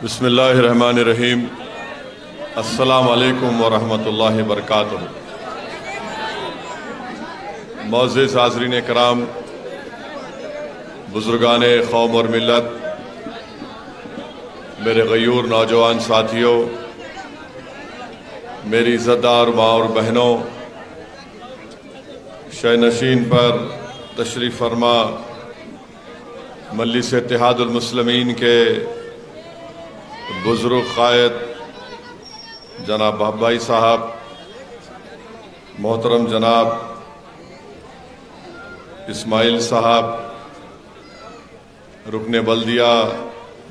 بسم اللہ الرحمن الرحیم۔ السلام علیکم ورحمۃ اللہ وبرکاتہ۔ معزز حاضرین کرام، بزرگان قوم اور ملت، میرے غیور نوجوان ساتھیوں، میری عزت دار ماں اور بہنوں، شہ نشین پر تشریف فرما مجلس اتحاد المسلمین کے بزرگ قائد جناب بھائی صاحب، محترم جناب اسماعیل صاحب، رکن بلدیہ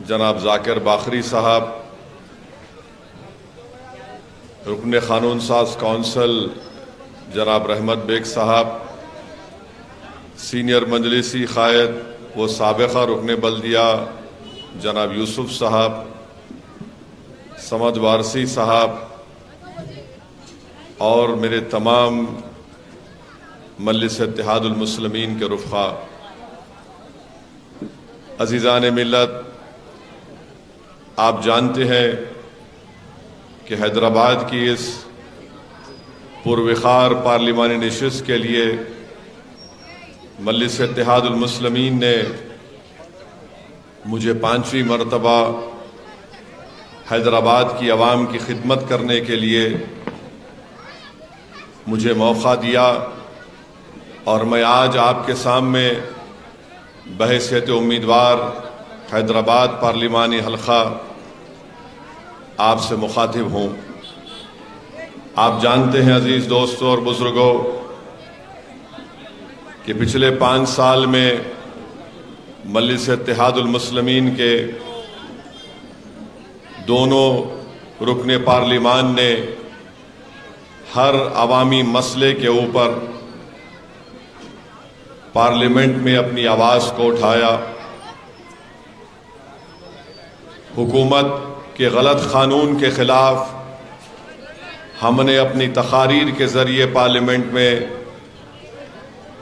جناب ذاکر باخری صاحب، رکن قانون ساز کونسل جناب رحمت بیگ صاحب، سینئر مجلسی قائد و سابقہ رکن بلدیہ جناب یوسف صاحب، سمد وارسی صاحب، اور میرے تمام مجلس اتحاد المسلمین کے رفقا، عزیزان ملت، آپ جانتے ہیں کہ حیدرآباد کی اس پروقار پارلیمانی نشست کے لیے مجلس اتحاد المسلمین نے مجھے 5ویں مرتبہ حیدرآباد کی عوام کی خدمت کرنے کے لیے مجھے موقع دیا، اور میں آج آپ کے سامنے بحیثیت امیدوار حیدرآباد پارلیمانی حلقہ آپ سے مخاطب ہوں۔ آپ جانتے ہیں عزیز دوستوں اور بزرگوں کہ پچھلے 5 سال میں مجلس اتحاد المسلمین کے دونوں رکن پارلیمان نے ہر عوامی مسئلے کے اوپر پارلیمنٹ میں اپنی آواز کو اٹھایا، حکومت کے غلط قانون کے خلاف ہم نے اپنی تقاریر کے ذریعے پارلیمنٹ میں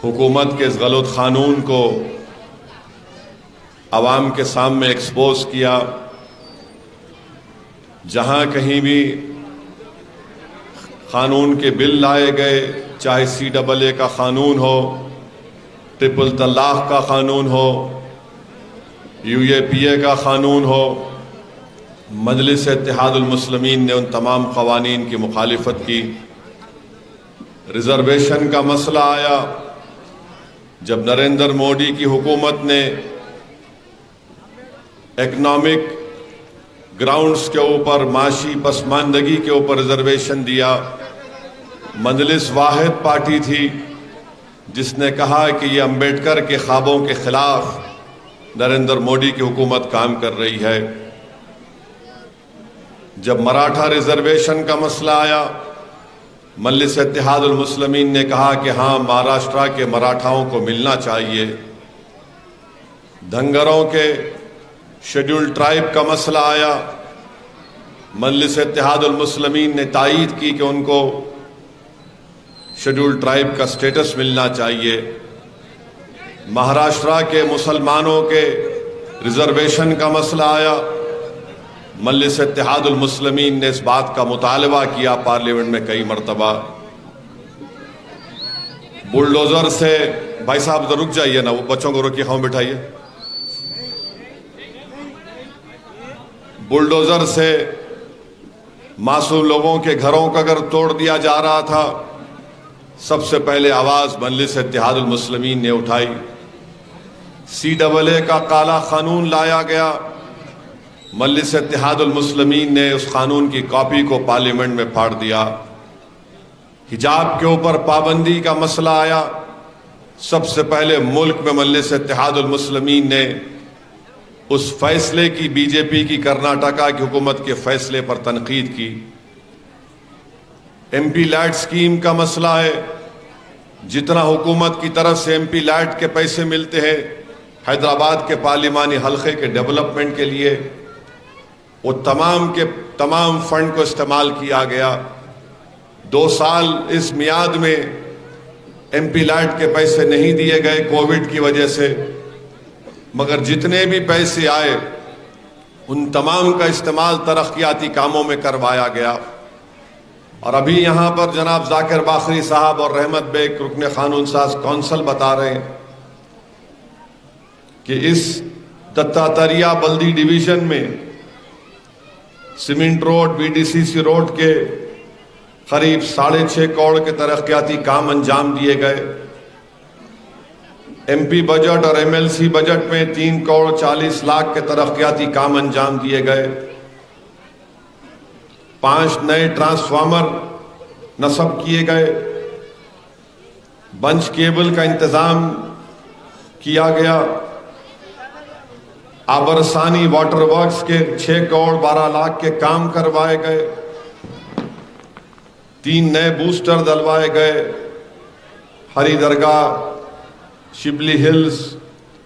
حکومت کے اس غلط قانون کو عوام کے سامنے ایکسپوز کیا۔ جہاں کہیں بھی قانون کے بل لائے گئے، چاہے CAA کا قانون ہو، ٹرپل طلاق کا قانون ہو، UAPA کا قانون ہو، مجلس اتحاد المسلمین نے ان تمام قوانین کی مخالفت کی۔ ریزرویشن کا مسئلہ آیا جب نریندر مودی کی حکومت نے اکنامک گراؤنڈز کے اوپر، معاشی پسماندگی کے اوپر ریزرویشن دیا۔ مجلس واحد پارٹی تھی جس نے کہا کہ یہ امبیڈکر کے خوابوں کے خلاف نریندر مودی کی حکومت کام کر رہی ہے۔ جب مراٹھا ریزرویشن کا مسئلہ آیا، مجلس اتحاد المسلمین نے کہا کہ ہاں، مہاراشٹرا کے مراٹھاؤں کو ملنا چاہیے۔ دھنگروں کے شیڈول ٹرائب کا مسئلہ آیا، مجلس اتحاد المسلمین نے تائید کی کہ ان کو شیڈول ٹرائب کا سٹیٹس ملنا چاہیے۔ مہاراشٹرا کے مسلمانوں کے ریزرویشن کا مسئلہ آیا، مجلس اتحاد المسلمین نے اس بات کا مطالبہ کیا پارلیمنٹ میں کئی مرتبہ۔ بلڈوزر سے، بھائی صاحب رک جائیے نا، وہ بچوں کو روکیے، ہاں بٹھائیے۔ بلڈوزر سے معصوم لوگوں کے گھروں کا اگر توڑ دیا جا رہا تھا، سب سے پہلے آواز مجلس اتحاد المسلمین نے اٹھائی۔ CAA کا کالا قانون لایا گیا، مجلس اتحاد المسلمین نے اس قانون کی کاپی کو پارلیمنٹ میں پھاڑ دیا۔ حجاب کے اوپر پابندی کا مسئلہ آیا، سب سے پہلے ملک میں مجلس اتحاد المسلمین نے اس فیصلے کی، BJP کی کرناٹکا کی حکومت کے فیصلے پر تنقید کی۔ MP لیٹ اسکیم کا مسئلہ ہے، جتنا حکومت کی طرف سے MP لیٹ کے پیسے ملتے ہیں حیدرآباد کے پارلیمانی حلقے کے ڈیولپمنٹ کے لیے، وہ تمام کے تمام فنڈ کو استعمال کیا گیا۔ 2 سال اس میعاد میں MP لیٹ کے پیسے نہیں دیے گئے کووڈ کی وجہ سے، مگر جتنے بھی پیسے آئے ان تمام کا استعمال ترقیاتی کاموں میں کروایا گیا۔ اور ابھی یہاں پر جناب ذاکر باقری صاحب اور رحمت بیگ رکن قانون ساز کونسل بتا رہے ہیں کہ اس دتاتریہ بلدی ڈویژن میں cement road B D C C road کے قریب 6.5 کروڑ کے ترقیاتی کام انجام دیے گئے۔ ایم پی بجٹ اور ایم ایل سی بجٹ میں 3 کروڑ 40 لاکھ کے ترقیاتی کام انجام دیے گئے۔ 5 نئے ٹرانسفارمر نصب کیے گئے۔ بنچ کیبل کا انتظام کیا گیا۔ آبرسانی واٹر ورکس کے 6 کروڑ 12 لاکھ کے کام کروائے گئے۔ 3 نئے بوسٹر ڈلوائے گئے۔ ہری درگاہ، شبلی ہلز،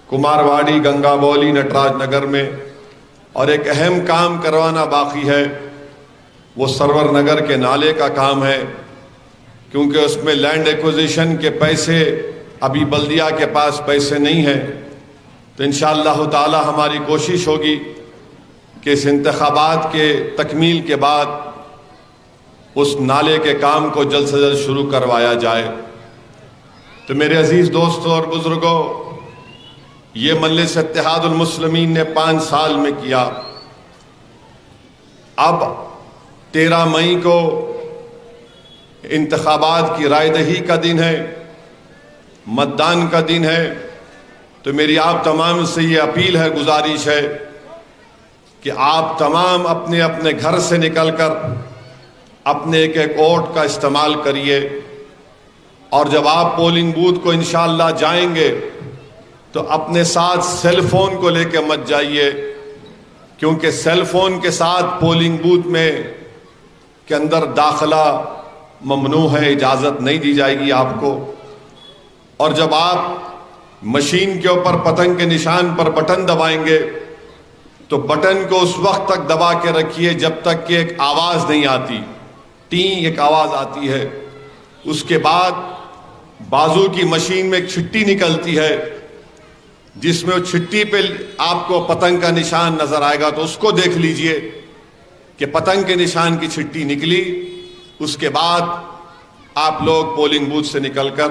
کمارواڑی، گنگا بولی، نٹراج نگر میں۔ اور ایک اہم کام کروانا باقی ہے، وہ سرور نگر کے نالے کا کام ہے، کیونکہ اس میں لینڈ ایکوزیشن کے پیسے ابھی بلدیہ کے پاس پیسے نہیں ہیں۔ تو انشاءاللہ تعالی ہماری کوشش ہوگی کہ اس انتخابات کے تکمیل کے بعد اس نالے کے کام کو جلد سے جلد شروع کروایا جائے۔ تو میرے عزیز دوستوں اور بزرگوں، یہ مجلس اتحاد المسلمین نے 5 سال میں کیا۔ اب 13 مئی کو انتخابات کی رائے دہی کا دن ہے، متدان کا دن ہے۔ تو میری آپ تمام سے یہ اپیل ہے، گزارش ہے کہ آپ تمام اپنے اپنے گھر سے نکل کر اپنے ایک ایک ووٹ کا استعمال کریے۔ اور جب آپ پولنگ بوتھ کو انشاءاللہ جائیں گے تو اپنے ساتھ سیل فون کو لے کے مت جائیے، کیونکہ سیل فون کے ساتھ پولنگ بوتھ میں کے اندر داخلہ ممنوع ہے، اجازت نہیں دی جائے گی آپ کو۔ اور جب آپ مشین کے اوپر پتنگ کے نشان پر بٹن دبائیں گے تو بٹن کو اس وقت تک دبا کے رکھیے جب تک کہ ایک آواز نہیں آتی، ٹیں ایک آواز آتی ہے۔ اس کے بعد بازو کی مشین میں ایک چھٹی نکلتی ہے، جس میں وہ چھٹی پہ آپ کو پتنگ کا نشان نظر آئے گا، تو اس کو دیکھ لیجئے کہ پتنگ کے نشان کی چھٹی نکلی۔ اس کے بعد آپ لوگ پولنگ بوتھ سے نکل کر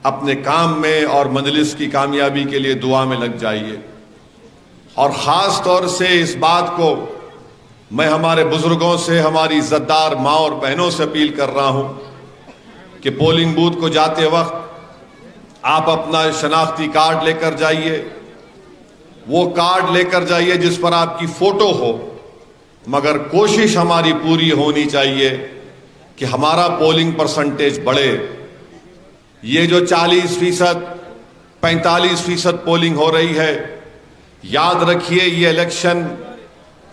اپنے کام میں اور مجلس کی کامیابی کے لیے دعا میں لگ جائیے۔ اور خاص طور سے اس بات کو میں ہمارے بزرگوں سے، ہماری عزتدار ماں اور بہنوں سے اپیل کر رہا ہوں کہ پولنگ بوتھ کو جاتے وقت آپ اپنا شناختی کارڈ لے کر جائیے۔ وہ کارڈ لے کر جائیے جس پر آپ کی فوٹو ہو، مگر کوشش ہماری پوری ہونی چاہیے کہ ہمارا پولنگ پرسنٹیج بڑھے۔ یہ جو 40%، 45% پولنگ ہو رہی ہے، یاد رکھیے یہ الیکشن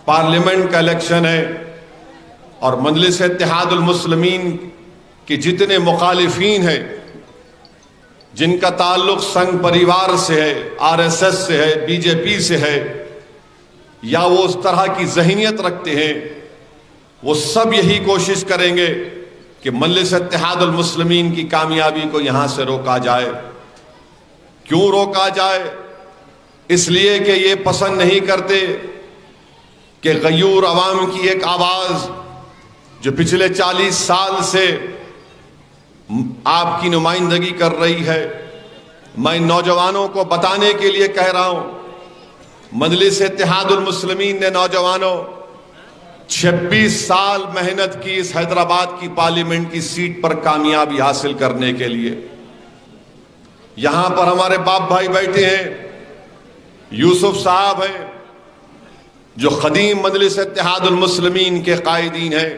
پارلیمنٹ کا الیکشن ہے، اور مجلس اتحاد المسلمین کہ جتنے مخالفین ہیں، جن کا تعلق سنگھ پریوار سے ہے، آر ایس ایس سے ہے، بی جے پی سے ہے، یا وہ اس طرح کی ذہنیت رکھتے ہیں، وہ سب یہی کوشش کریں گے کہ مجلس اتحاد المسلمین کی کامیابی کو یہاں سے روکا جائے۔ کیوں روکا جائے؟ اس لیے کہ یہ پسند نہیں کرتے کہ غیور عوام کی ایک آواز جو پچھلے 40 سال سے آپ کی نمائندگی کر رہی ہے۔ میں نوجوانوں کو بتانے کے لیے کہہ رہا ہوں، مجلس اتحاد المسلمین نے نوجوانوں 26 سال محنت کی اس حیدرآباد کی پارلیمنٹ کی سیٹ پر کامیابی حاصل کرنے کے لیے۔ یہاں پر ہمارے باپ بھائی بیٹھے ہیں، یوسف صاحب ہیں جو قدیم مجلس اتحاد المسلمین کے قائدین ہیں۔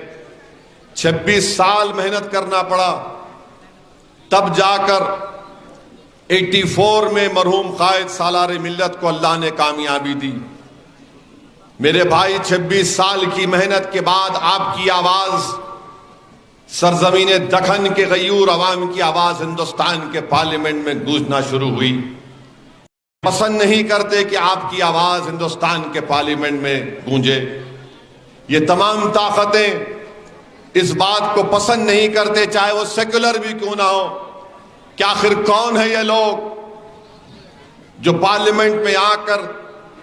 26 سال محنت کرنا پڑا، تب جا کر 84 میں مرحوم قائد سالار ملت کو اللہ نے کامیابی دی۔ میرے بھائی، 26 سال کی محنت کے بعد آپ کی آواز سرزمین دکن کے غیور عوام کی آواز ہندوستان کے پارلیمنٹ میں گونجنا شروع ہوئی۔ پسند نہیں کرتے کہ آپ کی آواز ہندوستان کے پارلیمنٹ میں گونجے۔ یہ تمام طاقتیں اس بات کو پسند نہیں کرتے، چاہے وہ سیکولر بھی کیوں نہ ہو، کہ آخر کون ہے یہ لوگ جو پارلیمنٹ میں آ کر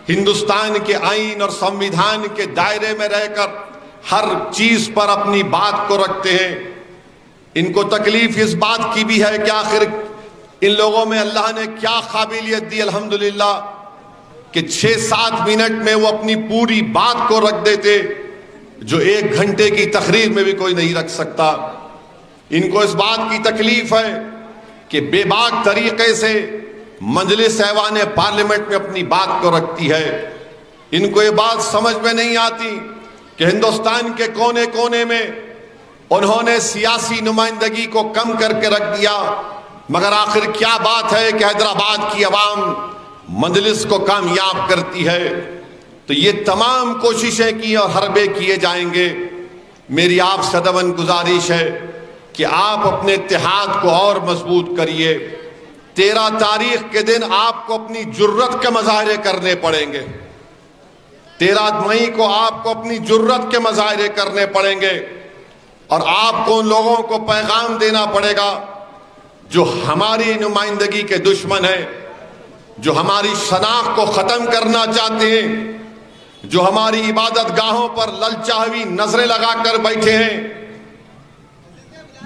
ہندوستان کے آئین اور سنویدھان کے دائرے میں رہ کر ہر چیز پر اپنی بات کو رکھتے ہیں. ان کو تکلیف اس بات کی بھی ہے کہ آخر ان لوگوں میں اللہ نے کیا قابلیت دی الحمدللہ کہ 6-7 منٹ میں وہ اپنی پوری بات کو رکھ دیتے جو 1 گھنٹے کی تقریر میں بھی کوئی نہیں رکھ سکتا. ان کو اس بات کی تکلیف ہے کہ بے باک طریقے سے مجلس ایوان پارلیمنٹ میں اپنی بات کو رکھتی ہے. ان کو یہ بات سمجھ میں نہیں آتی کہ ہندوستان کے کونے کونے میں انہوں نے سیاسی نمائندگی کو کم کر کے رکھ دیا، مگر آخر کیا بات ہے کہ حیدرآباد کی عوام مجلس کو کامیاب کرتی ہے. تو یہ تمام کوششیں کی اور حربے کیے جائیں گے. میری آپ سے ادباً گزارش ہے کہ آپ اپنے اتحاد کو اور مضبوط کریے. 13 تاریخ کے دن آپ کو اپنی جرت کے مظاہرے کرنے پڑیں گے. 13 مئی کو آپ کو اپنی جرت کے مظاہرے کرنے پڑیں گے اور آپ کو ان لوگوں کو پیغام دینا پڑے گا جو ہماری نمائندگی کے دشمن ہیں، جو ہماری شناخت کو ختم کرنا چاہتے ہیں، جو ہماری عبادت گاہوں پر للچاوی نظریں لگا کر بیٹھے ہیں،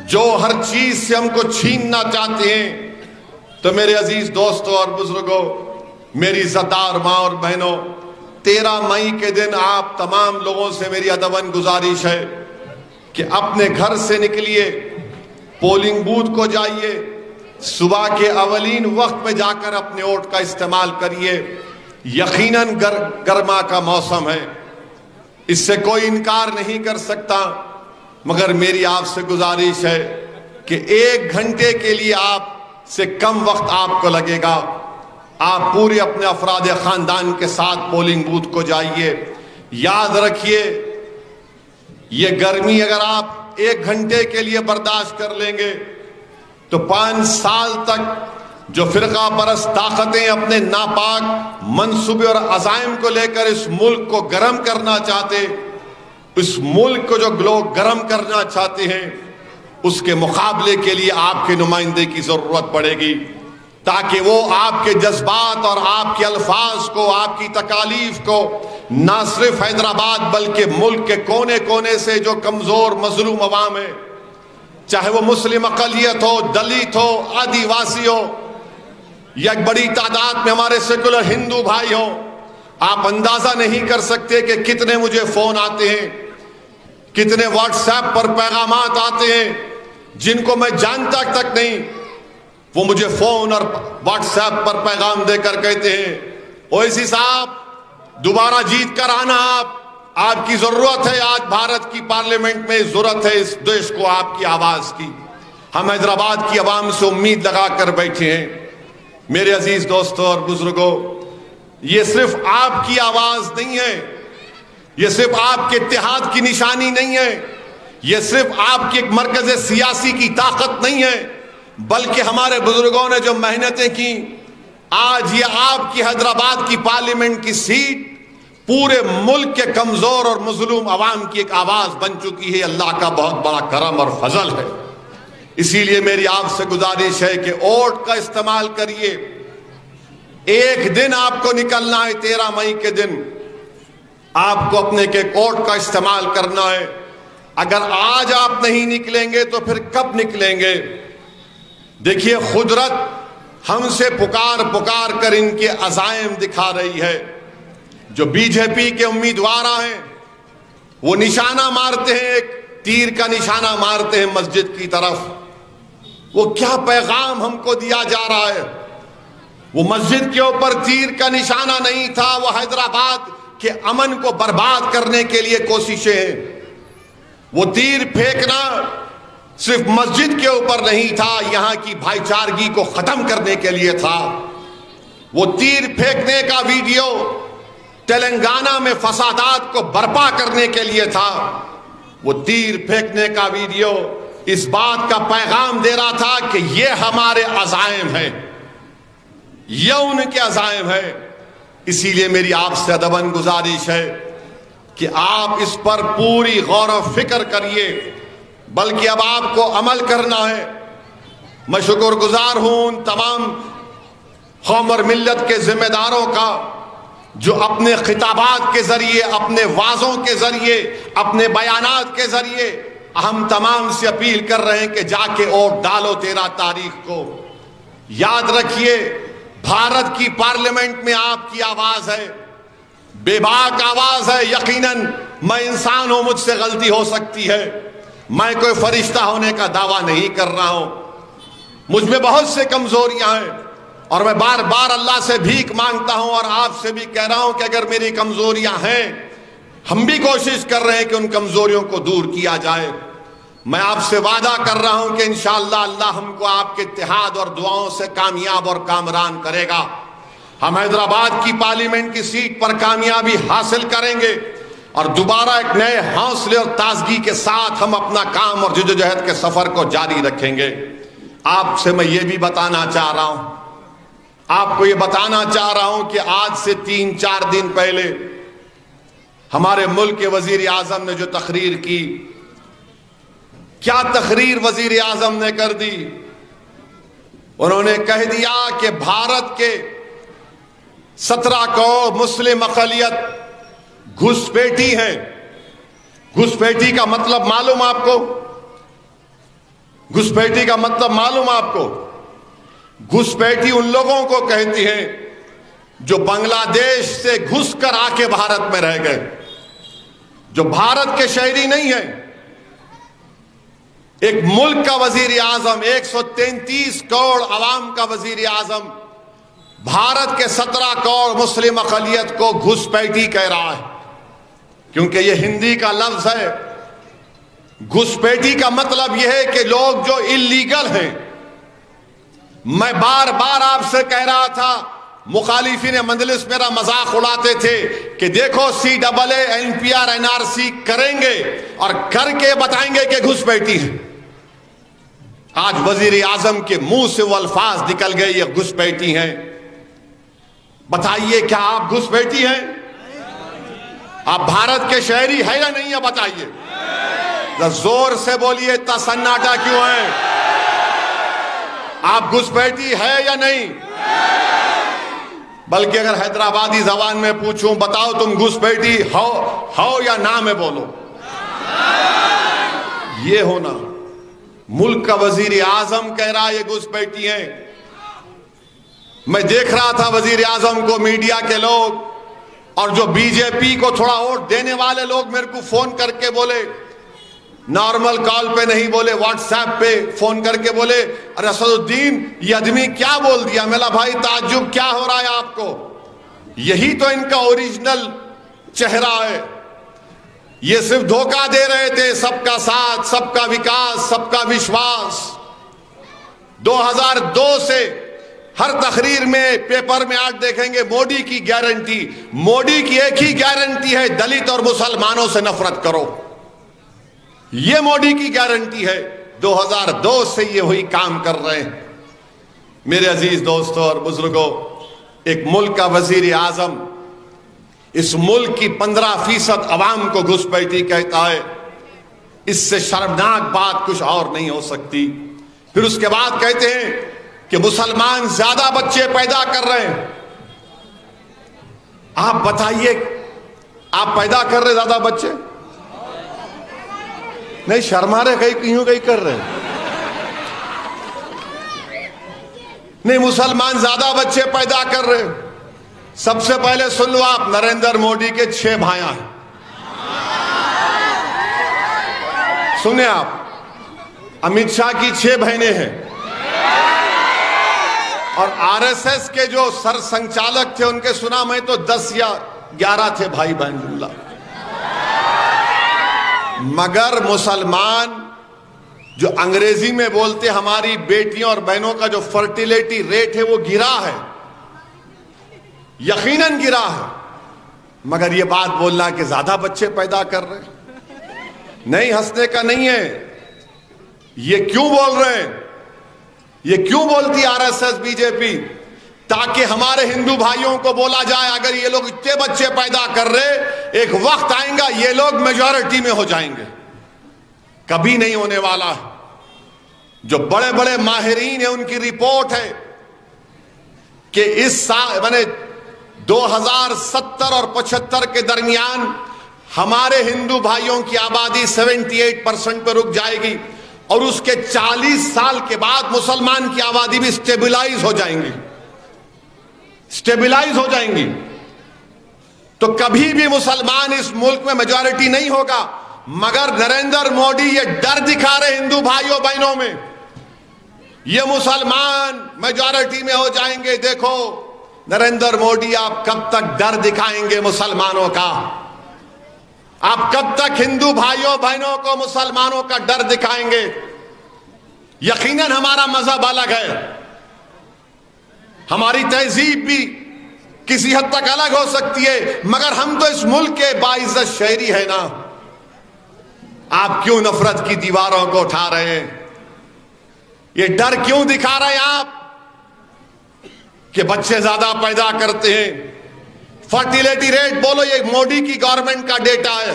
جو ہر چیز سے ہم کو چھیننا چاہتے ہیں. تو میرے عزیز دوستوں اور بزرگوں، میری عزتدار ماں اور بہنوں، 13 مئی کے دن آپ تمام لوگوں سے میری ادباً گزارش ہے کہ اپنے گھر سے نکلیے، پولنگ بوتھ کو جائیے، صبح کے اولین وقت میں جا کر اپنے ووٹ کا استعمال کریے. یقیناً گرما کا موسم ہے، اس سے کوئی انکار نہیں کر سکتا، مگر میری آپ سے گزارش ہے کہ 1 گھنٹے کے لیے آپ سے کم وقت آپ کو لگے گا. آپ پورے اپنے افراد خاندان کے ساتھ پولنگ بوتھ کو جائیے. یاد رکھیے، یہ گرمی اگر آپ 1 گھنٹے کے لیے برداشت کر لیں گے تو 5 سال تک جو فرقہ پرست طاقتیں اپنے ناپاک منصوبے اور عزائم کو لے کر اس ملک کو گرم کرنا چاہتے، اس ملک کو جو لوگ گرم کرنا چاہتے ہیں، اس کے مقابلے کے لیے آپ کے نمائندے کی ضرورت پڑے گی، تاکہ وہ آپ کے جذبات اور آپ کے الفاظ کو، آپ کی تکالیف کو نہ صرف حیدرآباد بلکہ ملک کے کونے کونے سے جو کمزور مظلوم عوام ہے، چاہے وہ مسلم اقلیت ہو، دلت ہو، آدیواسی ہو، یا ایک بڑی تعداد میں ہمارے سیکولر ہندو بھائی ہوں، آپ اندازہ نہیں کر سکتے کہ کتنے مجھے فون آتے ہیں، کتنے واٹس ایپ پر پیغامات آتے ہیں جن کو میں جانتا تک نہیں، وہ مجھے فون اور واٹس ایپ پر پیغام دے کر کہتے ہیں اویسی صاحب دوبارہ جیت کر آنا، آپ کی ضرورت ہے، آج بھارت کی پارلیمنٹ میں ضرورت ہے اس دیش کو آپ کی آواز کی. ہم حیدرآباد کی عوام سے امید لگا کر بیٹھے ہیں. میرے عزیز دوستوں اور بزرگوں، یہ صرف آپ کی آواز نہیں ہے، یہ صرف آپ کے اتحاد کی نشانی نہیں ہے، یہ صرف آپ کی ایک مرکز سیاسی کی طاقت نہیں ہے، بلکہ ہمارے بزرگوں نے جو محنتیں کی، آج یہ آپ کی حیدرآباد کی پارلیمنٹ کی سیٹ پورے ملک کے کمزور اور مظلوم عوام کی ایک آواز بن چکی ہے. اللہ کا بہت بڑا کرم اور فضل ہے. اسی لیے میری آپ سے گزارش ہے کہ ووٹ کا استعمال کریے. 1 دن آپ کو نکلنا ہے، 13 مئی کے دن آپ کو اپنے کے ووٹ کا استعمال کرنا ہے. اگر آج آپ نہیں نکلیں گے تو پھر کب نکلیں گے؟ دیکھیے، قدرت ہم سے پکار کر ان کے عزائم دکھا رہی ہے. جو بی جے پی کے امیدوار ہیں وہ نشانہ مارتے ہیں، ایک تیر کا نشانہ مارتے ہیں مسجد کی طرف. وہ کیا پیغام ہم کو دیا جا رہا ہے؟ وہ مسجد کے اوپر تیر کا نشانہ نہیں تھا، وہ حیدرآباد کے امن کو برباد کرنے کے لیے کوششیں ہیں. وہ تیر پھینکنا صرف مسجد کے اوپر نہیں تھا، یہاں کی بھائی چارگی کو ختم کرنے کے لیے تھا. وہ تیر پھینکنے کا ویڈیو تلنگانہ میں فسادات کو برپا کرنے کے لیے تھا. وہ تیر پھینکنے کا ویڈیو اس بات کا پیغام دے رہا تھا کہ یہ ہمارے عزائم ہیں، یہ ان کے عزائم ہیں. اسی لیے میری آپ سے ادباً گزارش ہے کہ آپ اس پر پوری غور و فکر کریے، بلکہ اب آپ کو عمل کرنا ہے. میں شکر گزار ہوں ان تمام قوم اور ملت کے ذمہ داروں کا جو اپنے خطابات کے ذریعے، اپنے وعظوں کے ذریعے، اپنے بیانات کے ذریعے ہم تمام سے اپیل کر رہے ہیں کہ جا کے ووٹ ڈالو 13 تاریخ کو۔ یاد رکھیے، بھارت کی پارلیمنٹ میں آپ کی آواز ہے، بے باک آواز ہے۔ یقیناً میں انسان ہوں، مجھ سے غلطی ہو سکتی ہے، میں کوئی فرشتہ ہونے کا دعویٰ نہیں کر رہا ہوں، مجھ میں بہت سے کمزوریاں ہیں، اور میں بار بار اللہ سے بھیک مانگتا ہوں اور آپ سے بھی کہہ رہا ہوں کہ اگر میری کمزوریاں ہیں، ہم بھی کوشش کر رہے ہیں کہ ان کمزوریوں کو دور کیا جائے۔ میں آپ سے وعدہ کر رہا ہوں کہ انشاءاللہ اللہ ہم کو آپ کے اتحاد اور دعاؤں سے کامیاب اور کامران کرے گا۔ ہم حیدرآباد کی پارلیمنٹ کی سیٹ پر کامیابی حاصل کریں گے، اور دوبارہ ایک نئے حوصلے اور تازگی کے ساتھ ہم اپنا کام اور جدوجہد کے سفر کو جاری رکھیں گے۔ آپ سے میں یہ بھی بتانا چاہ رہا ہوں، آپ کو یہ بتانا چاہ رہا ہوں کہ آج سے 3-4 دن پہلے ہمارے ملک کے وزیر اعظم نے جو تقریر کی، کیا تقریر وزیر اعظم نے کر دی؟ انہوں نے کہہ دیا کہ بھارت کے 17 کروڑ مسلم اقلیت گھسپیٹی ہیں۔ گھسپیٹی کا مطلب معلوم آپ کو؟ گھسپیٹی کا مطلب معلوم آپ کو؟ گھسپیٹی ان لوگوں کو کہتی ہیں جو بنگلہ دیش سے گھس کر آ کے بھارت میں رہ گئے، جو بھارت کے شہری نہیں ہیں۔ ایک ملک کا وزیر اعظم، 133 کروڑ عوام کا وزیر اعظم، بھارت کے 17 کروڑ مسلم اقلیت کو گھسپیٹی کہہ رہا ہے، کیونکہ یہ ہندی کا لفظ ہے۔ گھسپیٹی کا مطلب یہ ہے کہ لوگ جو اللیگل ہیں۔ میں بار بار آپ سے کہہ رہا تھا، مخالفین مجلس میرا مذاق اڑاتے تھے کہ دیکھو CAA NPR NRC کریں گے اور کر کے بتائیں گے کہ گھسپیٹی ہے۔ آج وزیر اعظم کے منہ سے وہ الفاظ نکل گئے، یہ گھسپیٹی ہیں۔ بتائیے کیا آپ گھسپیٹی ہیں؟ آپ بھارت کے شہری ہیں یا نہیں ہے؟ بتائیے، زور سے بولیے، اتنا سناٹا کیوں ہے؟ آپ گھسپیٹی ہے یا نہیں؟ بلکہ اگر حیدرآبادی زبان میں پوچھوں، بتاؤ تم گھسپیٹی ہو یا نہ میں بولو؟ یہ ہونا، ملک کا وزیر اعظم کہہ رہا ہے یہ گھسپیٹی ہیں۔ میں دیکھ رہا تھا وزیر اعظم کو میڈیا کے لوگ اور جو BJP کو تھوڑا ووٹ دینے والے لوگ میرے کو فون کر کے بولے، نارمل کال پہ نہیں بولے، واٹس ایپ پہ فون کر کے بولے، ارے اسد الدین یہ آدمی کیا بول دیا؟ میں بولا بھائی تعجب کیا ہو رہا ہے آپ کو؟ یہی تو ان کا اوریجنل چہرہ ہے۔ یہ صرف دھوکہ دے رہے تھے، سب کا ساتھ، سب کا وکاس، سب کا وشواس۔ 2002 سے ہر تقریر میں، پیپر میں آج دیکھیں گے مودی کی گارنٹی، مودی کی ایک ہی گارنٹی ہے، دلت اور مسلمانوں سے نفرت کرو۔ یہ مودی کی گارنٹی ہے، 2002 سے یہ وہی کام کر رہے ہیں۔ میرے عزیز دوستوں اور بزرگوں، ایک ملک کا وزیر اعظم اس ملک کی 15% عوام کو گھسپیٹی کہتا ہے، اس سے شرمناک بات کچھ اور نہیں ہو سکتی۔ پھر اس کے بعد کہتے ہیں کہ مسلمان زیادہ بچے پیدا کر رہے ہیں۔ آپ بتائیے، آپ پیدا کر رہے زیادہ بچے؟ نہیں، شرما رہے، کہیں کیوں کہیں کر رہے ہیں؟ نہیں، مسلمان زیادہ بچے پیدا کر رہے۔ سب سے پہلے سن لو آپ، نریندر مودی کے 6 بھائیاں ہیں۔ سنیں آپ، امیت شاہ کی 6 بہنیں ہیں، اور RSS کے جو سر سنچالک تھے ان کے سنا میں تو 10 یا 11 تھے بھائی بہن جملہ۔ مگر مسلمان جو انگریزی میں بولتے، ہماری بیٹیوں اور بہنوں کا جو فرٹیلیٹی ریٹ ہے وہ گرا ہے، یقیناً گرا ہے۔ مگر یہ بات بولنا کہ زیادہ بچے پیدا کر رہے نہیں، ہنسنے کا نہیں ہے۔ یہ کیوں بول رہے ہیں؟ یہ کیوں بولتی RSS BJP؟ تاکہ ہمارے ہندو بھائیوں کو بولا جائے اگر یہ لوگ اتنے بچے پیدا کر رہے، ایک وقت آئیں گا یہ لوگ میجورٹی میں ہو جائیں گے۔ کبھی نہیں ہونے والا۔ جو بڑے بڑے ماہرین ہیں ان کی رپورٹ ہے کہ اس سال 2070 اور 75 کے درمیان ہمارے ہندو بھائیوں کی آبادی 78% پہ رک جائے گی، اور اس کے 40 سال کے بعد مسلمان کی آبادی بھی سٹیبلائز ہو جائیں گی، سٹیبلائز ہو جائیں گی۔ تو کبھی بھی مسلمان اس ملک میں میجورٹی نہیں ہوگا، مگر نریندر مودی یہ ڈر دکھا رہے ہندو بھائیوں بہنوں میں، یہ مسلمان میجورٹی میں ہو جائیں گے۔ دیکھو نریندر مودی آپ کب تک ڈر دکھائیں گے مسلمانوں کا؟ آپ کب تک ہندو بھائیوں بہنوں کو مسلمانوں کا ڈر دکھائیں گے؟ یقیناً ہمارا مذہب الگ ہے، ہماری تہذیب بھی کسی حد تک الگ ہو سکتی ہے، مگر ہم تو اس ملک کے باعزت شہری ہیں نا۔ آپ کیوں نفرت کی دیواروں کو اٹھا رہے ہیں؟ یہ ڈر کیوں دکھا رہے ہیں آپ کہ بچے زیادہ پیدا کرتے ہیں؟ فرٹیلیٹی ریٹ بولو، یہ مودی کی گورنمنٹ کا ڈیٹا ہے۔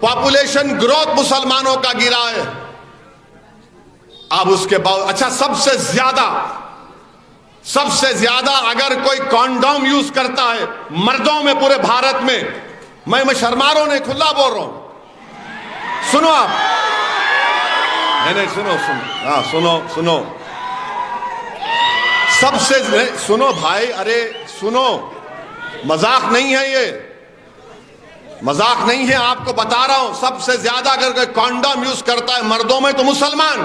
پاپولیشن گروتھ مسلمانوں کا گرا ہے۔ اب اس کے بعد اچھا سب سے زیادہ اگر کوئی کانڈوم یوز کرتا ہے مردوں میں پورے بھارت میں، میں شرما رہا ہوں، نہیں کھلا بول رہا ہوں، سنو آپ، نہیں سنو سب سے سنو بھائی، ارے سنو، مذاق نہیں ہے، یہ مذاق نہیں ہے، آپ کو بتا رہا ہوں۔ سب سے زیادہ اگر کوئی کانڈوم یوز کرتا ہے مردوں میں تو مسلمان۔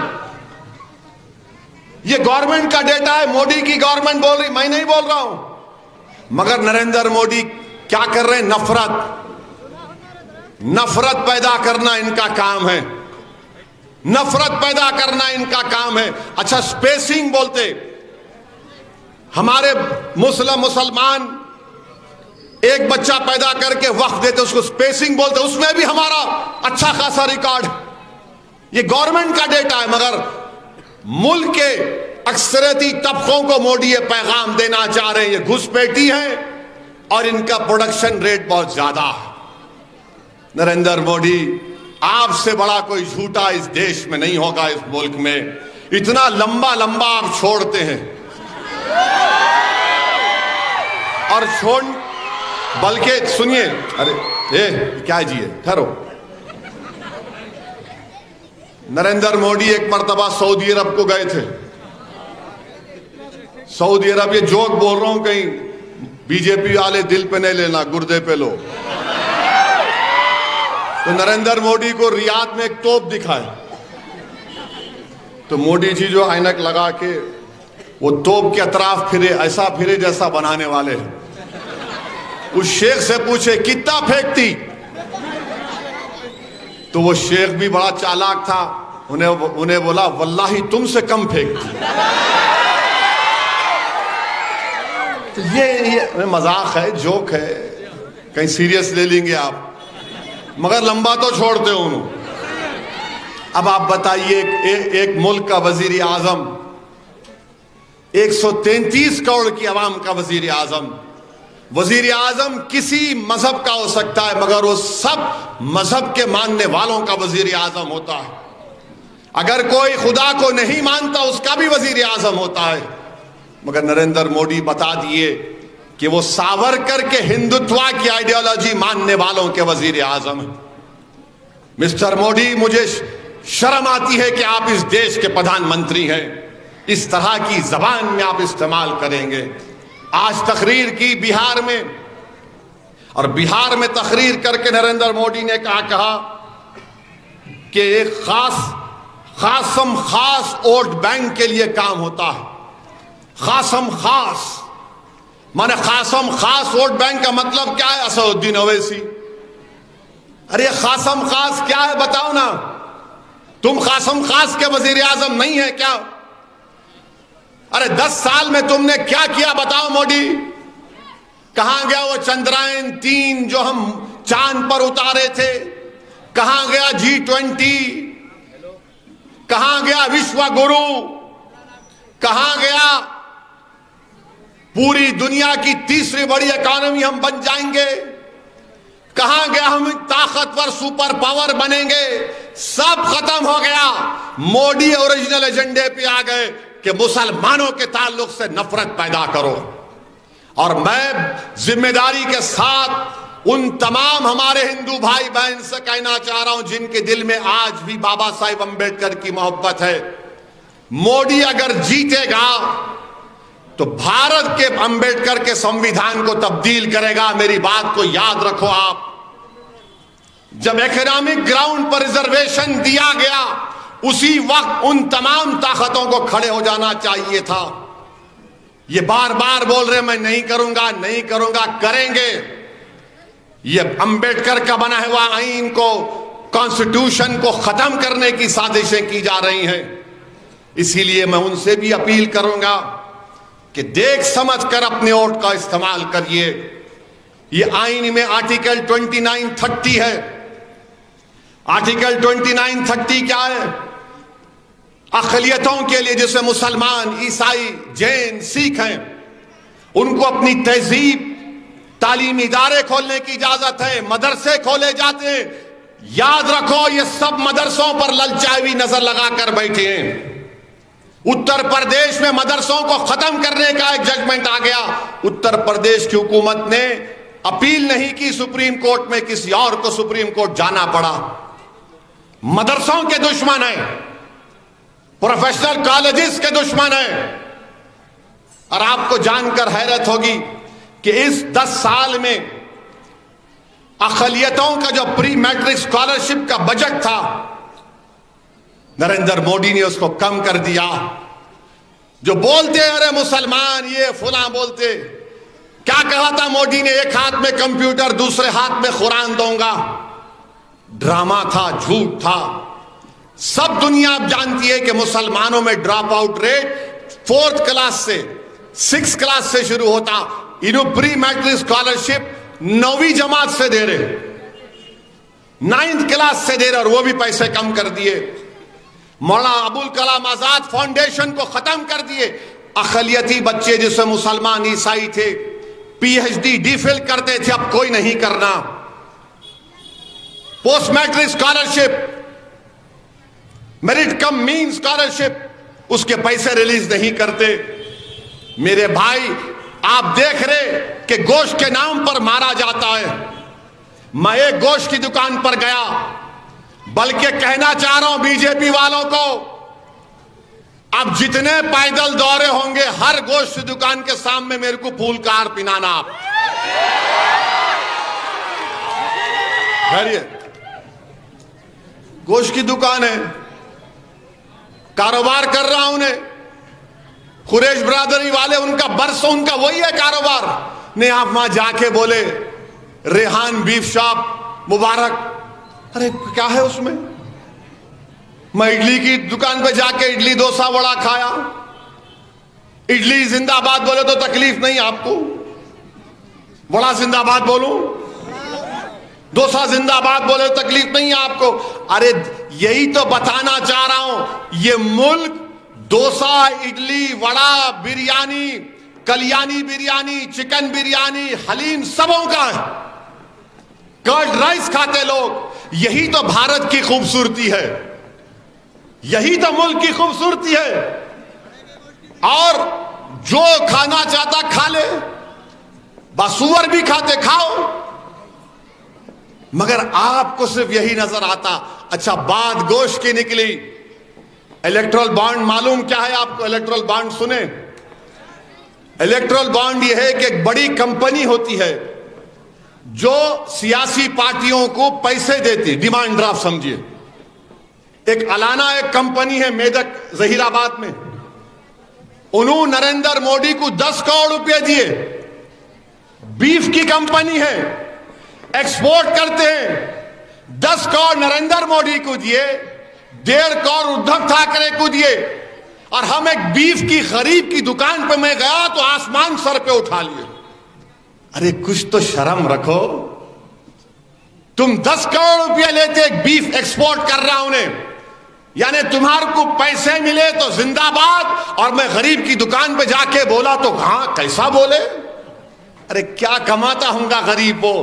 یہ گورنمنٹ کا ڈیٹا ہے، مودی کی گورنمنٹ بول رہی، میں نہیں بول رہا ہوں۔ مگر نریندر مودی کیا کر رہے ہیں؟ نفرت پیدا کرنا ان کا کام ہے، نفرت پیدا کرنا ان کا کام ہے۔ اچھا سپیسنگ بولتے، ہمارے مسلمان ایک بچہ پیدا کر کے وقت دیتے، اس کو سپیسنگ بولتے، اس میں بھی ہمارا اچھا خاصا ریکارڈ۔ یہ گورنمنٹ کا ڈیٹا ہے، مگر ملک کے اکثریتی طبقوں کو مودی یہ پیغام دینا چاہ رہے ہیں، یہ گھسپیٹی ہے اور ان کا پروڈکشن ریٹ بہت زیادہ ہے۔ نریندر مودی، آپ سے بڑا کوئی جھوٹا اس دیش میں نہیں ہوگا، اس ملک میں۔ اتنا لمبا آپ چھوڑتے ہیں، اور بلکہ سنیے، ارے کیا جی ہے، ٹھہرو۔ نریندر مودی ایک مرتبہ سعودی عرب کو گئے تھے۔ سعودی عرب، یہ جوک بول رہا ہوں، کہیں بی جے پی والے دل پہ نہیں لینا، گردے پہ لو۔ تو نریندر مودی کو ریاض میں ایک توپ دکھائے، تو مودی جی جو عینک لگا کے وہ توپ کے اطراف پھرے، ایسا پھرے جیسا بنانے والے ہیں۔ اس شیخ سے پوچھے کتنا پھینکتی؟ تو وہ شیخ بھی بڑا چالاک تھا، انہیں بولا واللہ تم سے کم پھینکتی۔ تو یہ مذاق ہے، جوک ہے، کہیں سیریس لے لیں گے آپ، مگر لمبا تو چھوڑتے ہو انہوں۔ اب آپ بتائیے، ایک ملک کا وزیر اعظم، 133 کروڑ کی عوام کا وزیر اعظم کسی مذہب کا ہو سکتا ہے، مگر وہ سب مذہب کے ماننے والوں کا وزیر اعظم ہوتا ہے۔ اگر کوئی خدا کو نہیں مانتا اس کا بھی وزیر اعظم ہوتا ہے، مگر نریندر مودی بتا دیے کہ وہ ساورکر کے ہندوتوا کی آئیڈیالوجی ماننے والوں کے وزیر اعظم ہیں۔ مسٹر مودی، مجھے شرم آتی ہے کہ آپ اس دیش کے پردھان منتری ہیں، اس طرح کی زبان میں آپ استعمال کریں گے۔ آج تقریر کی بہار میں، اور بہار میں تقریر کر کے نریندر مودی نے کہا کہ ایک خاص ووٹ بینک کے لیے کام ہوتا ہے۔ مانے خاص ووٹ بینک کا مطلب کیا ہے؟ اسد الدین اویسی۔ ارے خاص کیا ہے بتاؤ نا، تم خاص کے وزیر اعظم نہیں ہے کیا؟ ارے 10 سال میں تم نے کیا کیا بتاؤ مودی؟ کہاں گیا وہ چندرائن 3 جو ہم چاند پر اتارے تھے؟ کہاں گیا G20؟ کہاں گیا وشوا گرو؟ کہاں گیا پوری دنیا کی تیسری بڑی اکانومی ہم بن جائیں گے؟ کہاں گیا ہم طاقتور سپر پاور بنیں گے؟ سب ختم ہو گیا۔ مودی اوریجنل ایجنڈے پہ آ گئے کہ مسلمانوں کے تعلق سے نفرت پیدا کرو۔ اور میں ذمہ داری کے ساتھ ان تمام ہمارے ہندو بھائی بہن سے کہنا چاہ رہا ہوں جن کے دل میں آج بھی بابا صاحب امبیڈکر کی محبت ہے، موڈی اگر جیتے گا تو بھارت کے امبیڈکر کے سمویدھان کو تبدیل کرے گا۔ میری بات کو یاد رکھو آپ، جب اکنامک گراؤنڈ پر ریزرویشن دیا گیا اسی وقت ان تمام طاقتوں کو کھڑے ہو جانا چاہیے تھا۔ یہ بار بار بول رہے میں نہیں کروں گا نہیں کروں گا، کریں گے۔ یہ امبیڈکر کا بنا ہوا آئین کو، کانسٹیٹیوشن کو ختم کرنے کی سازشیں کی جا رہی ہیں۔ اسی لیے میں ان سے بھی اپیل کروں گا کہ دیکھ سمجھ کر اپنے ووٹ کا استعمال کریے۔ یہ آئین میں آرٹیکل 2930 ہے۔ آرٹیکل 2930 کیا ہے؟ اقلیتوں کے لیے، جیسے مسلمان، عیسائی، جین، سکھ ہیں، ان کو اپنی تہذیب، تعلیمی ادارے کھولنے کی اجازت ہے، مدرسے کھولے جاتے ہیں۔ یاد رکھو یہ سب مدرسوں پر للچائی ہوئی نظر لگا کر بیٹھے ہیں۔ اتر پردیش میں مدرسوں کو ختم کرنے کا ایک ججمنٹ آ گیا، اتر پردیش کی حکومت نے اپیل نہیں کی سپریم کورٹ میں، کسی اور کو سپریم کورٹ جانا پڑا۔ مدرسوں کے دشمن ہیں، پروفیشنل کالجز کے دشمن ہیں۔ اور آپ کو جان کر حیرت ہوگی کہ اس 10 سال میں اقلیتوں کا جو پری میٹرک اسکالرشپ کا بجٹ تھا، نریندر مودی نے اس کو کم کر دیا۔ جو بولتے ارے مسلمان یہ فلاں بولتے، کیا کہا تھا مودی نے؟ ایک ہاتھ میں کمپیوٹر دوسرے ہاتھ میں قرآن دوں گا۔ ڈرامہ تھا، جھوٹ تھا۔ سب دنیا اب جانتی ہے کہ مسلمانوں میں drop out rate 4th class سے 6th کلاس سے شروع ہوتا۔ انہوں پری میٹرک اسکالرشپ 9ویں جماعت سے دے رہے، 9th کلاس سے دے رہے، اور وہ بھی پیسے کم کر دیے۔ مولانا ابوالکلام آزاد فاؤنڈیشن کو ختم کر دیے۔ اقلیتی بچے جسے مسلمان عیسائی تھے PhD ڈی فل کرتے تھے، اب کوئی نہیں کرنا۔ پوسٹ میٹرک اسکالرشپ، میرٹ کم مین اسکالرشپ، اس کے پیسے ریلیز نہیں کرتے۔ میرے بھائی آپ دیکھ رہے کہ گوشت کے نام پر مارا جاتا ہے۔ میں ایک گوشت کی دکان پر گیا، بلکہ کہنا چاہ رہا ہوں بی جے پی والوں کو، اب جتنے پیدل دورے ہوں گے ہر گوشت کی دکان کے سامنے میرے کو پھول کا ہار پہنانا۔ آپ گوشت کی دکان ہے، کاروبار کر رہا ہوں نے، قریش برادری والے ان کا برسوں ان کا وہی ہے کاروبار۔ نہیں آپ وہاں جا کے بولے ریحان بیف شاپ مبارک، ارے کیا ہے اس میں؟ میں اڈلی کی دکان پہ جا کے اڈلی ڈوسا وڑا کھایا۔ اڈلی زندہ آباد بولے تو تکلیف نہیں آپ کو، وڑا زندہ آباد بولوں، ڈوسا زندہ آباد بولے تو تکلیف نہیں آپ کو۔ ارے یہی تو بتانا چاہ رہا ہوں، یہ ملک ڈوسا، اڈلی، وڑا، بریانی، کلیانی بریانی، چکن بریانی، حلیم سبوں کا ہے، کرڈ رائس کھاتے لوگ۔ یہی تو بھارت کی خوبصورتی ہے، یہی تو ملک کی خوبصورتی ہے۔ اور جو کھانا چاہتا کھا لے، بسور بھی کھاتے کھاؤ، مگر آپ کو صرف یہی نظر آتا۔ اچھا بات گوشت کی نکلی، الیکٹرل بانڈ معلوم کیا ہے آپ کو؟ الیکٹرل بانڈ سنیں؟ الیکٹرل بانڈ یہ ہے کہ ایک بڑی کمپنی ہوتی ہے جو سیاسی پارٹیوں کو پیسے دیتی، ڈیمانڈ ڈرافٹ سمجھیے۔ ایک الانا ایک کمپنی ہے میدک ظہیر آباد میں، انہوں نریندر مودی کو 10 کروڑ روپے دیے، بیف کی کمپنی ہے، ایکسپورٹ کرتے ہیں، 10 کروڑ نریندر مودی کو دیے، 1.5 کروڑ ادھو ٹھاکرے کو دیے، اور ہم ایک بیف کی غریب کی دکان پہ میں گیا تو آسمان سر پہ اٹھا لیے۔ ارے کچھ تو شرم رکھو، تم 10 کروڑ روپیہ لیتے ایک بیف ایکسپورٹ کر رہا ہوں نے، یعنی تمہارے کو پیسے ملے تو زندہ باد، اور میں غریب کی دکان پہ جا کے بولا تو ہاں کیسا بولے؟ ارے کیا کماتا ہوں گا غریب وہ۔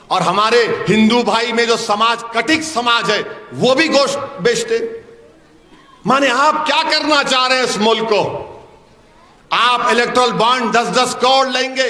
اور ہمارے ہندو بھائی میں جو سماج کٹک سماج ہے وہ بھی گوشت بیچتے۔ مانے آپ کیا کرنا چاہ رہے ہیں اس ملک کو؟ آپ الیکٹرل بانڈ 10-10 کروڑ لیں گے،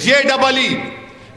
JEE,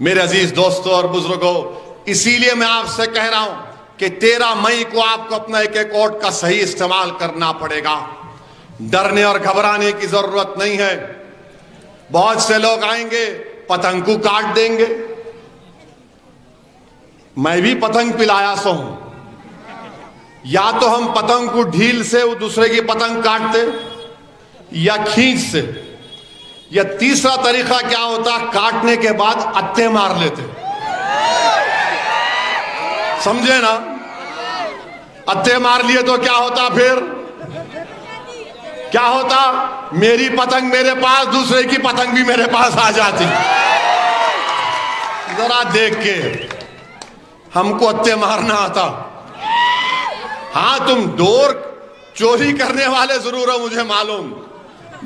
میرے عزیز دوستوں اور بزرگوں، اسی لیے میں آپ سے کہہ رہا ہوں کہ 13 مئی کو آپ کو اپنا ایک ایک ووٹ کا صحیح استعمال کرنا پڑے گا. ڈرنے اور گھبرانے کی ضرورت نہیں ہے. بہت سے لوگ آئیں گے، پتنگ کو کاٹ دیں گے. میں بھی پتنگ پلایا سو ہوں. یا تو ہم پتنگ کو ڈھیل سے وہ دوسرے کی پتنگ کاٹتے، یا کھینچ سے، یا تیسرا طریقہ کیا ہوتا، کاٹنے کے بعد اتے مار لیتے. سمجھے نا؟ اتے مار لیے تو کیا ہوتا، پھر کیا ہوتا، میری پتنگ میرے پاس، دوسرے کی پتنگ بھی میرے پاس آ جاتی. ذرا دیکھ کے ہم کو اتے مارنا آتا. ہاں تم ڈور چوری کرنے والے ضرور ہو مجھے معلوم،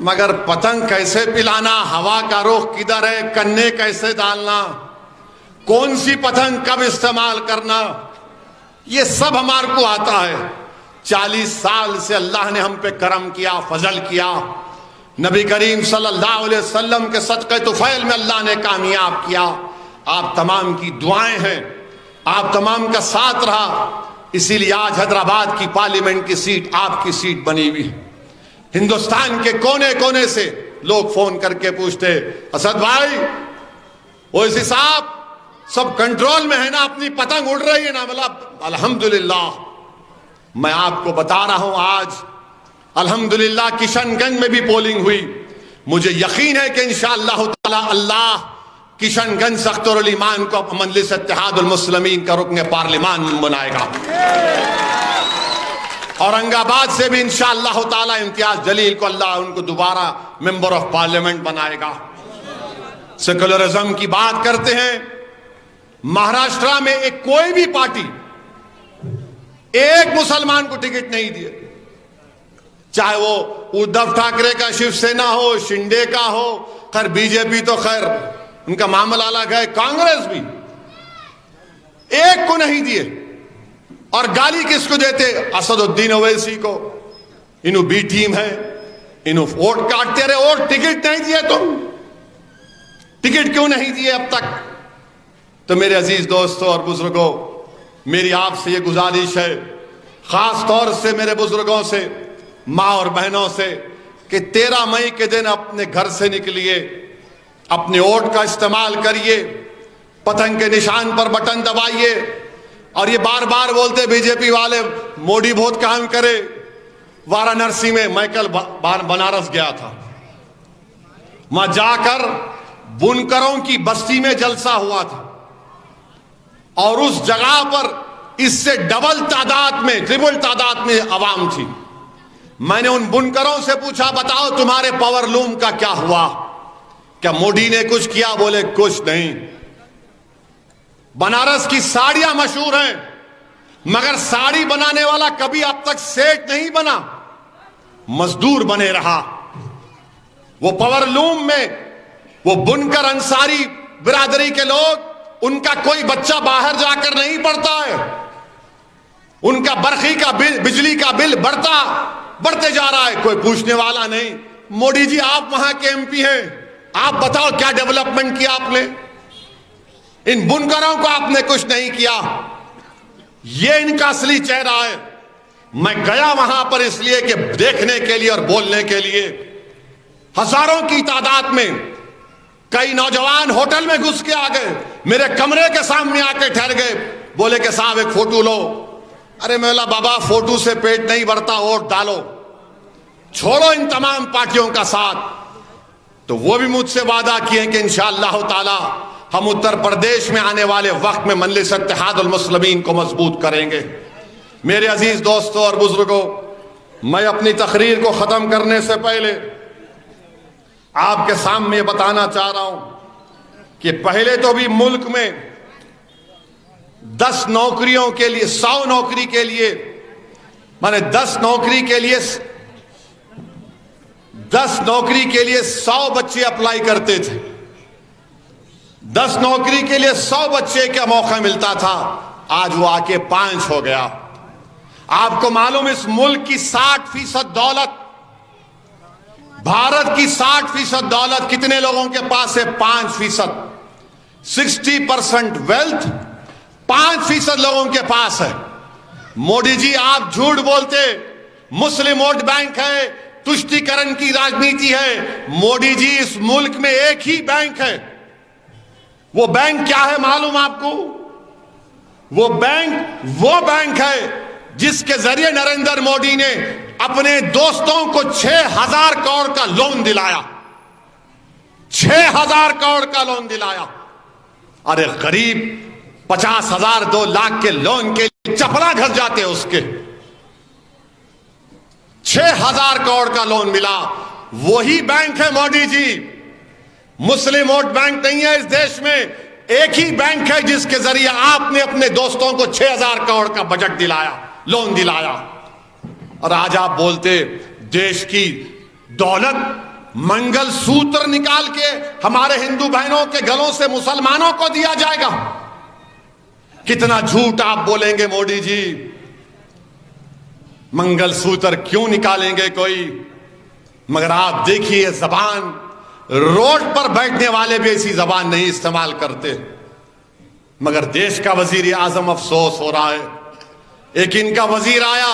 مگر پتنگ کیسے پلانا، ہوا کا رخ کدھر ہے، کنے کیسے ڈالنا، کون سی پتنگ کب استعمال کرنا، یہ سب ہمارے کو آتا ہے. 40 سال سے اللہ نے ہم پہ کرم کیا، فضل کیا. نبی کریم صلی اللہ علیہ وسلم کے صدقہ طفیل میں اللہ نے کامیاب کیا. آپ تمام کی دعائیں ہیں، آپ تمام کا ساتھ رہا، اسی لیے آج حیدرآباد کی پارلیمنٹ کی سیٹ آپ کی سیٹ بنی ہوئی. ہندوستان کے کونے کونے سے لوگ فون کر کے پوچھتے، اسد بھائی اویسی صاحب سب کنٹرول میں ہے نا، اپنی پتنگ اڑ رہی ہے نا؟ مطلب الحمدللہ. میں آپ کو بتا رہا ہوں آج الحمدللہ کشن گنج میں بھی پولنگ ہوئی. مجھے یقین ہے کہ انشاءاللہ تعالی اللہ کشن گنج سختور الایمان کو مجلس اتحاد المسلمین کا رکن پارلیمان بنائے گا. اورنگ آباد سے بھی انشاءاللہ تعالی امتیاز جلیل کو اللہ ان کو دوبارہ ممبر آف پارلیمنٹ بنائے گا. سیکولرزم کی بات کرتے ہیں، مہاراشٹرا میں ایک کوئی بھی پارٹی ایک مسلمان کو ٹکٹ نہیں دیے، چاہے وہ ادھو ٹھاکرے کا شیو سینا ہو، شنڈے کا ہو، خیر بی جے پی تو خیر ان کا معاملہ الگ ہے، کانگریس بھی ایک کو نہیں دیے. اور گالی کس کو دیتے؟ اسد الدین اویسی کو. انہوں بی ٹیم ہے، انہوں ووٹ کاٹتے رہے، ووٹ ٹکٹ نہیں دیے. تم ٹکٹ کیوں نہیں دیے اب تک؟ تو میرے عزیز دوستوں اور بزرگوں، میری آپ سے یہ گزارش ہے، خاص طور سے میرے بزرگوں سے، ماں اور بہنوں سے، کہ 13 مئی کے دن اپنے گھر سے نکلیے، اپنے ووٹ کا استعمال کریے، پتنگ کے نشان پر بٹن دبائیے. اور یہ بار بار بولتے بی جے پی والے موڈی بہت کام کرے. وارانسی میں میں کل بنارس گیا تھا، وہاں جا کر بنکروں کی بستی میں جلسہ ہوا تھا، اور اس جگہ پر اس سے ڈبل تعداد میں، ٹرپل تعداد میں عوام تھی. میں نے ان بنکروں سے پوچھا، بتاؤ تمہارے پاور لوم کا کیا ہوا؟ کیا مودی نے کچھ کیا؟ بولے کچھ نہیں. بنارس کی ساڑیاں مشہور ہیں، مگر ساڑی بنانے والا کبھی اب تک سیٹ نہیں بنا، مزدور بنے رہا. وہ پاور لوم میں وہ بنکر انصاری برادری کے لوگ، ان کا کوئی بچہ باہر جا کر نہیں پڑتا ہے. ان کا برقی کا بل، بجلی کا بل بڑھتے جا رہا ہے، کوئی پوچھنے والا نہیں. مودی جی آپ وہاں کے ایم پی ہیں، آپ بتاؤ کیا ڈیولپمنٹ کیا آپ نے؟ ان بنکروں کو آپ نے کچھ نہیں کیا. یہ ان کا اصلی چہرہ ہے. میں گیا وہاں پر اس لیے کہ دیکھنے کے لیے اور بولنے کے لیے. ہزاروں کی تعداد میں کئی نوجوان ہوٹل میں گھس کے آ گئے، میرے کمرے کے سامنے آ کے ٹھہر گئے، بولے کہ صاحب ایک فوٹو لو. ارے میں بولا بابا فوٹو سے پیٹ نہیں بھرتا، ووٹ ڈالو، چھوڑو ان تمام پارٹیوں کا ساتھ. تو وہ بھی مجھ سے وعدہ کیے کہ انشاءاللہ تعالی ہم اتر پردیش میں آنے والے وقت میں مجلس اتحاد المسلمین کو مضبوط کریں گے. میرے عزیز دوستوں اور بزرگوں، میں اپنی تقریر کو ختم کرنے سے پہلے آپ کے سامنے بتانا چاہ رہا ہوں کہ پہلے تو بھی ملک میں 10 نوکریوں کے لیے 100 نوکری کے لیے، مانے 10 نوکری کے لیے 100 بچے اپلائی کرتے تھے. 10 نوکری کے لیے 100 بچے کا موقع ملتا تھا، آج وہ آ کے 5 ہو گیا. آپ کو معلوم اس ملک کی 60% دولت، بھارت کی 60% دولت کتنے لوگوں کے پاس ہے؟ 5%. 60% ویلتھ 5% لوگوں کے پاس ہے. موڈی جی آپ جھوٹ بولتے. مسلم ووٹ بینک ہے, تشتیکرن کی راجنیتی ہے. موڈی جی اس ملک میں ایک ہی بینک ہے. وہ بینک کیا ہے معلوم آپ کو؟ وہ بینک ہے جس کے ذریعے نریندر موڈی نے اپنے دوستوں کو 6,000 کروڑ کا لون دلایا. 6,000 کروڑ کا لون دلایا. ارے غریب 50,000 2 لاکھ کے لون کے لیے چپلا گھس جاتے اس کے. 6,000 کروڑ کا لون ملا. وہی بینک ہے موڈی جی. مسلم ووٹ بینک نہیں ہے اس دیش میں. ایک ہی بینک ہے جس کے ذریعے آپ نے اپنے دوستوں کو 6,000 کروڑ کا بجٹ دلایا, لون دلایا. اور آج آپ بولتے دیش کی دولت منگل سوتر نکال کے ہمارے ہندو بہنوں کے گلوں سے مسلمانوں کو دیا جائے گا. کتنا جھوٹ آپ بولیں گے موڈی جی. منگل سوتر کیوں نکالیں گے کوئی؟ مگر آپ دیکھیے زبان, روڈ پر بیٹھنے والے بھی ایسی زبان نہیں استعمال کرتے. مگر دیش کا وزیر اعظم افسوس ہو رہا ہے. ایک ان کا وزیر آیا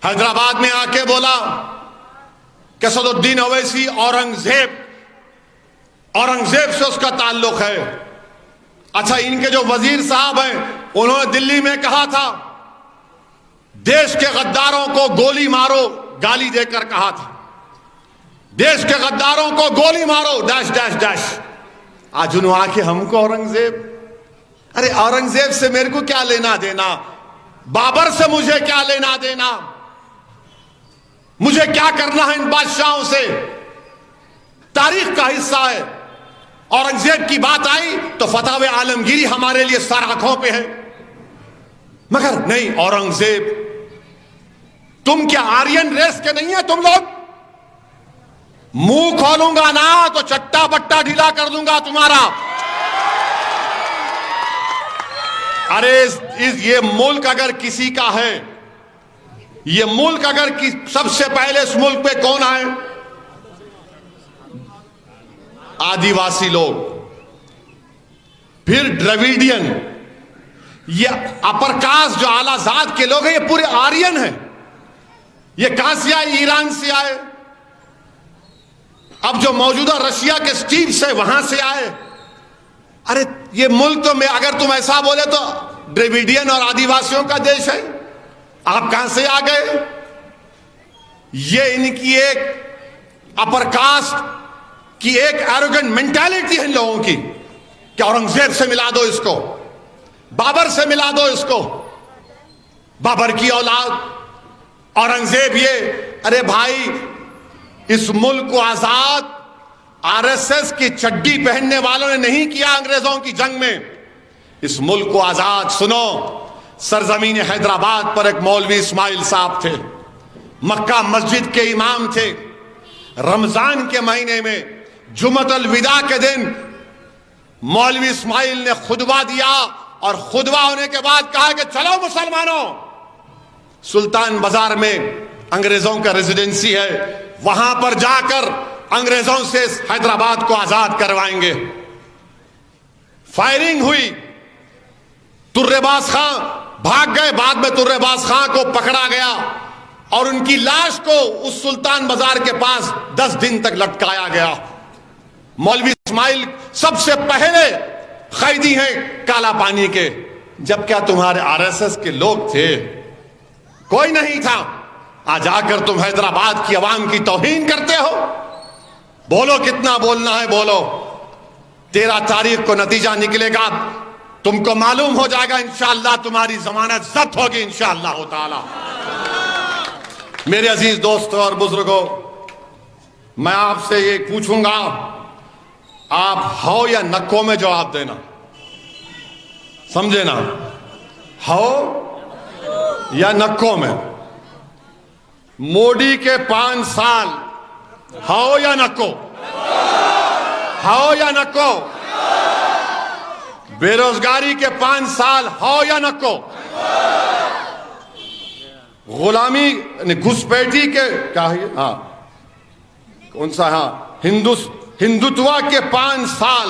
حیدرآباد میں آ کے بولا کہ اسد الدین اویسی اورنگزیب سے اس کا تعلق ہے. اچھا, ان کے جو وزیر صاحب ہیں انہوں نے دلی میں کہا تھا دیش کے غداروں کو گولی مارو, گالی دے کر کہا تھا دیش کے غداروں کو گولی مارو ڈیش ڈیش ڈیش. آج انہوں آ کے ہم کو اورنگزیب. ارے اورنگزیب سے میرے کو کیا لینا دینا؟ بابر سے مجھے کیا لینا دینا؟ مجھے کیا کرنا ہے ان بادشاہوں سے؟ تاریخ کا حصہ ہے. اورنگزیب کی بات آئی تو فتح عالمگیری ہمارے لیے سر آنکھوں پہ ہے. مگر نہیں, اورنگزیب تم کیا آرین ریس کے نہیں ہیں تم لوگ؟ منہ کھولوں گا نا تو چٹا بٹا ڈھیلا کر دوں گا تمہارا. ارے یہ ملک اگر کسی کا ہے, یہ ملک اگر سب سے پہلے اس ملک پہ کون آئے؟ آدیواسی لوگ, پھر ڈراویڈین, یہ اپر کاسٹ جو اعلیٰ ذات کے لوگ ہیں یہ پورے آرین ہیں. یہ کہاں سے آئے؟ ایران سے آئے. اب جو موجودہ رشیا کے اسٹیو سے وہاں سے آئے. ارے یہ ملک تو میں اگر تم ایسا بولے تو ڈراویڈین اور آدیواسیوں کا دیش ہے. آپ کہاں سے آ گئے؟ یہ ان کی ایک اپر کاسٹ کی ایک ایروگنٹ مینٹالٹی ہے ان لوگوں کی کہ اورنگزیب سے ملا دو اس کو, بابر سے ملا دو اس کو. بابر کی اولاد, اورنگزیب یہ. ارے بھائی, اس ملک کو آزاد آر ایس ایس کی چڈی پہننے والوں نے نہیں کیا انگریزوں کی جنگ میں. اس ملک کو آزاد, سنو, سرزمین حیدرآباد پر ایک مولوی اسماعیل صاحب تھے, مکہ مسجد کے امام تھے. رمضان کے مہینے میں جمعۃ الوداع کے دن مولوی اسماعیل نے خطبہ دیا, اور خطبہ ہونے کے بعد کہا کہ چلو مسلمانوں, سلطان بازار میں انگریزوں کا ریزیڈنسی ہے, وہاں پر جا کر انگریزوں سے حیدرآباد کو آزاد کروائیں گے. فائرنگ ہوئی, ترے-باز خان بھاگ گئے. بعد میں ترے-باز خان کو پکڑا گیا اور ان کی لاش کو اس سلطان بازار کے پاس 10 دن تک لٹکایا گیا. مولوی اسماعیل سب سے پہلے قیدی ہیں کالا پانی کے. جب کیا تمہارے آر ایس ایس کے لوگ تھے؟ کوئی نہیں تھا. آج آ کر تم حیدرآباد کی عوام کی توہین کرتے ہو. بولو کتنا بولنا ہے بولو. 13 تاریخ کو نتیجہ نکلے گا, تم کو معلوم ہو جائے گا. انشاءاللہ تمہاری ضمانت ضبط ہوگی انشاءاللہ تعالی. میرے عزیز دوستوں اور بزرگوں, میں آپ سے یہ پوچھوں گا, آپ ہو یا نکو میں جواب دینا, سمجھے نا, ہو یا نکو میں. موڈی کے 5 سال, ہو یا نکو, ہو یا نکو. بے روزگاری کے 5 سال, ہو یا نکو. غلامی گھسپیٹی کے کیا ہے, ہاں کون سا, ہاں ہندوتوا کے 5 سال,